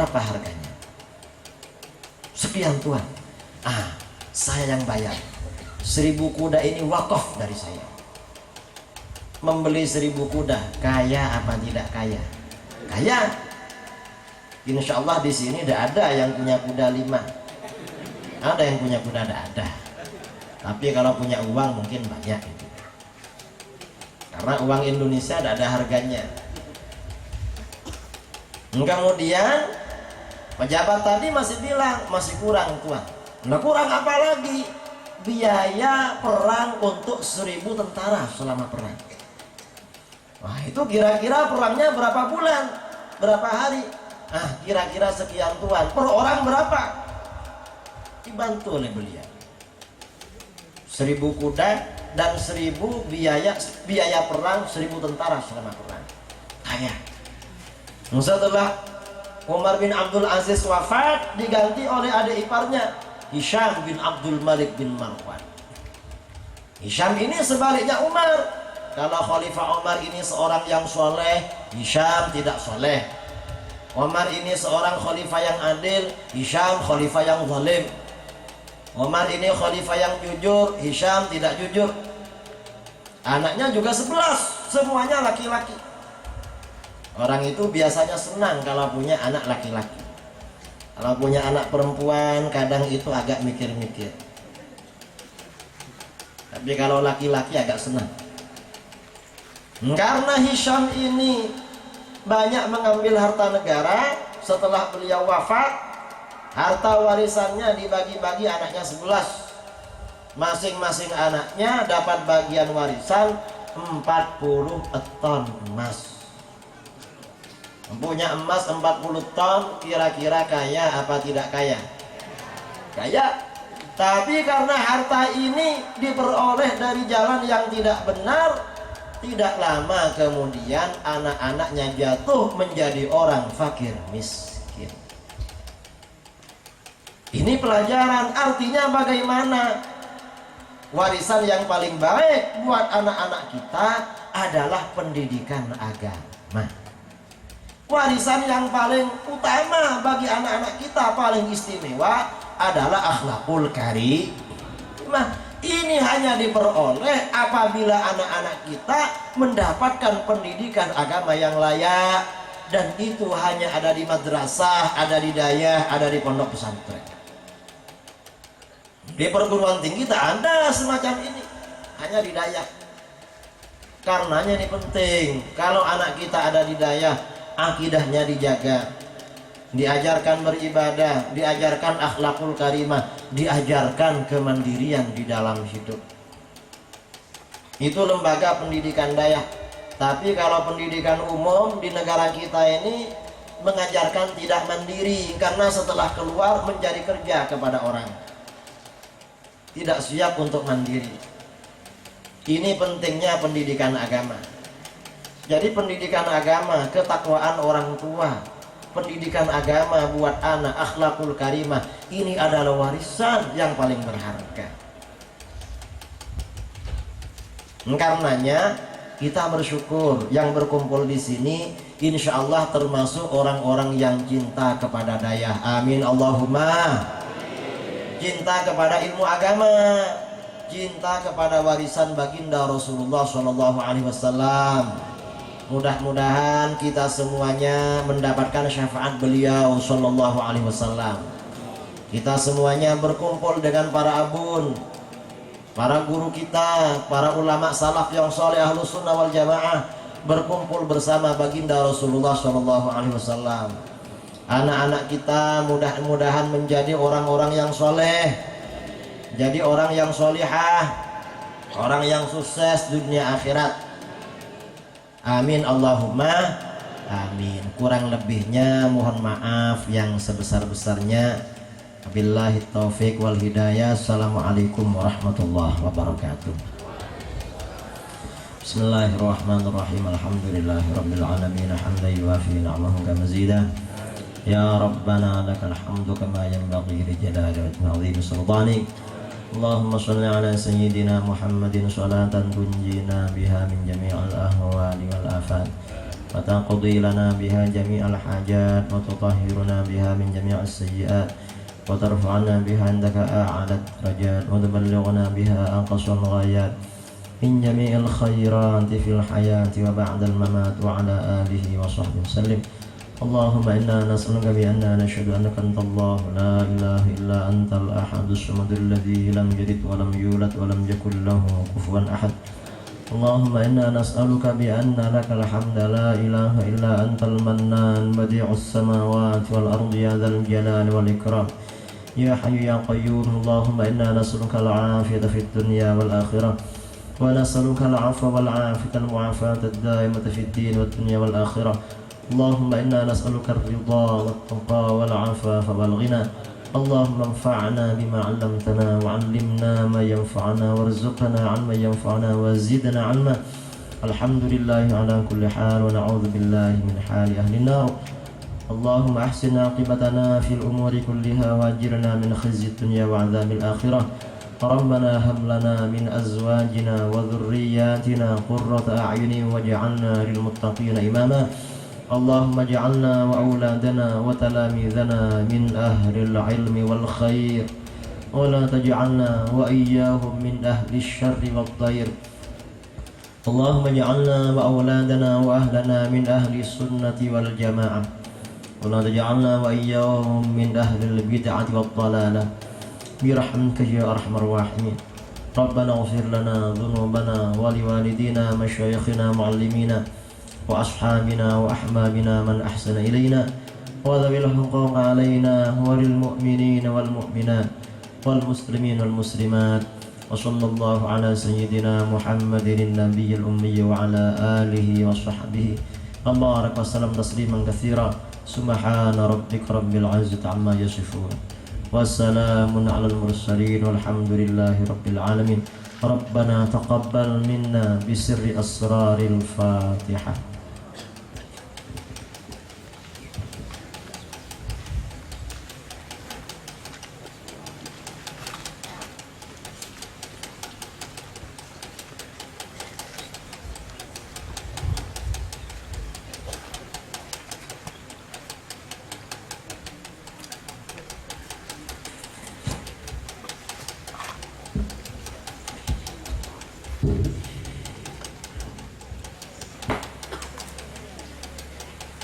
Berapa harganya? Sekian Tuhan. Saya yang bayar. 1000 kuda ini wakaf dari saya. Membeli 1000 kuda, kaya apa tidak kaya? Kaya. Insya Allah di sini tidak ada yang punya kuda 5. Ada yang punya kuda, tidak ada. Tapi kalau punya uang mungkin banyak. Karena uang Indonesia tidak ada harganya. Kemudian pejabat tadi masih bilang masih kurang Tuhan. Nah, kurang apa lagi? Biaya perang untuk 1000 tentara selama perang. Wah, itu kira-kira perangnya berapa bulan? Berapa hari? Kira-kira sekian Tuhan. Per orang berapa? Dibantu oleh beliau. 1000 kuda dan 1000 biaya perang, 1000 tentara selama perang. Kaya. Setelah Umar bin Abdul Aziz wafat, diganti oleh adik iparnya Hisham bin Abdul Malik bin Marwan. Hisham ini sebaliknya Umar. Kalau Khalifah Umar ini seorang yang soleh, Hisham tidak soleh. Umar ini seorang khalifah yang adil, Hisham khalifah yang zalim. Umar ini khalifah yang jujur, Hisham tidak jujur. Anaknya juga 11, semuanya laki-laki. Orang itu biasanya senang kalau punya anak laki-laki. Kalau punya anak perempuan kadang itu agak mikir-mikir. Tapi kalau laki-laki agak senang. Karena Hisham ini banyak mengambil harta negara, setelah beliau wafat, harta warisannya dibagi-bagi anaknya 11. Masing-masing anaknya dapat bagian warisan 40 ton emas. Punya emas 40 ton, kira-kira kaya apa tidak kaya? Kaya. Tapi karena harta ini diperoleh dari jalan yang tidak benar, tidak lama kemudian anak-anaknya jatuh menjadi orang fakir miskin. Ini pelajaran, artinya bagaimana warisan yang paling baik buat anak-anak kita adalah pendidikan agama. Warisan yang paling utama bagi anak-anak kita, paling istimewa adalah akhlakul karimah. Ini hanya diperoleh apabila anak-anak kita mendapatkan pendidikan agama yang layak. Dan itu hanya ada di madrasah, ada di dayah, ada di pondok pesantren. Di perguruan tinggi tak ada semacam ini, hanya di dayah. Karenanya ini penting, kalau anak kita ada di dayah, akidahnya dijaga, diajarkan beribadah, diajarkan akhlakul karimah, diajarkan kemandirian di dalam hidup. Itu lembaga pendidikan dayah. Tapi kalau pendidikan umum di negara kita ini mengajarkan tidak mandiri, karena setelah keluar mencari kerja kepada orang, tidak siap untuk mandiri. Ini pentingnya pendidikan agama. Jadi pendidikan agama, ketakwaan orang tua, pendidikan agama buat anak, akhlakul karimah, ini adalah warisan yang paling berharga. Karenanya kita bersyukur yang berkumpul di sini, insya Allah termasuk orang-orang yang cinta kepada dayah. Amin Allahumma. Cinta kepada ilmu agama, cinta kepada warisan baginda Rasulullah SAW. Mudah-mudahan kita semuanya mendapatkan syafaat beliau sallallahu alaihi wasallam. Kita semuanya berkumpul dengan para abun, para guru kita, para ulama salaf yang soleh ahlus sunnah wal jamaah, berkumpul bersama baginda Rasulullah sallallahu alaihi wasallam. Anak-anak kita mudah-mudahan menjadi orang-orang yang soleh, jadi orang yang solihah, orang yang sukses dunia akhirat. Amin Allahumma amin. Kurang lebihnya mohon maaf yang sebesar-besarnya. Billahi taufik wal hidayah. Assalamualaikum warahmatullahi wabarakatuh. Bismillahirrahmanirrahim. Alhamdulillahirabbil alamin. Hamdan yuwafi ni'amahu kama mazida. Ya Rabbana lakal hamdu kama yanbaghi li jalali wajhi 'azimi sultanik. Allahumma sholli ala sayyidina Muhammadin sholatan tunjina biha min jami'il ahwali wal afat وتقضي لنا بها جميع الحاجات وتطهرنا بها من جميع السيئات وترفعنا بها عندك أعلى الدرجات وتبلغنا بها أقصى الغايات من جميع الخيرات في الحياة وبعد الممات وعلى آله وصحبه وسلم. اللهم إنا نسألك بأننا نشهد أنك أنت الله لا إله إلا أنت الأحد الصمد الذي لم يلد ولم يولد ولم يكن له كفوا أحد. اللهم إنا نسألك بأن لك الحمد لا إله إلا أنت المنان بديع السماوات والأرض يا ذا الجلال والإكرام يا حي يا قيوم. اللهم إنا نسألك العافية في الدنيا والآخرة ونسألك العفو والعافية المعافاة الدائمة في الدين والدنيا والآخرة. اللهم إنا نسألك الرضا والتقى والعفاف والغنى. اللهم انفعنا بما علمتنا وعلمنا ما ينفعنا وارزقنا علما ينفعنا وزدنا علما. الحمد لله على كل حال ونعوذ بالله من حال أهل النار. اللهم أحسن عاقبتنا في الأمور كلها وأجرنا من خزي الدنيا وعذاب الآخرة. ربنا هب لنا من أزواجنا وذرياتنا قرة أعين واجعلنا للمتقين إماما. اللهم اجعلنا وأولادنا وتلاميذنا من أهل العلم والخير ولا تجعلنا وإياهم من أهل الشر والضير. اللهم اجعلنا وأولادنا وأهلنا من أهل السنة والجماعة ولا تجعلنا وإياهم من أهل البدعة والضلالة برحمتك يا أرحم الراحمين. ربنا اغفر لنا ذنوبنا ولوالدينا مشايخنا معلمينا وأصحابنا وأحبابنا من أحسن إلينا وذوي الحقوق علينا وللمؤمنين والمؤمنات والمسلمين والمسلمات. وصلى الله على سيدنا محمد النبي الأمي وعلى آله وصحبه وبارك وسلم تسليما كثيرا. سبحان ربك رب العزة عما يصفون والسلام على المرسلين والحمد لله رب العالمين. ربنا تقبل منا بسر أسرار الفاتحة.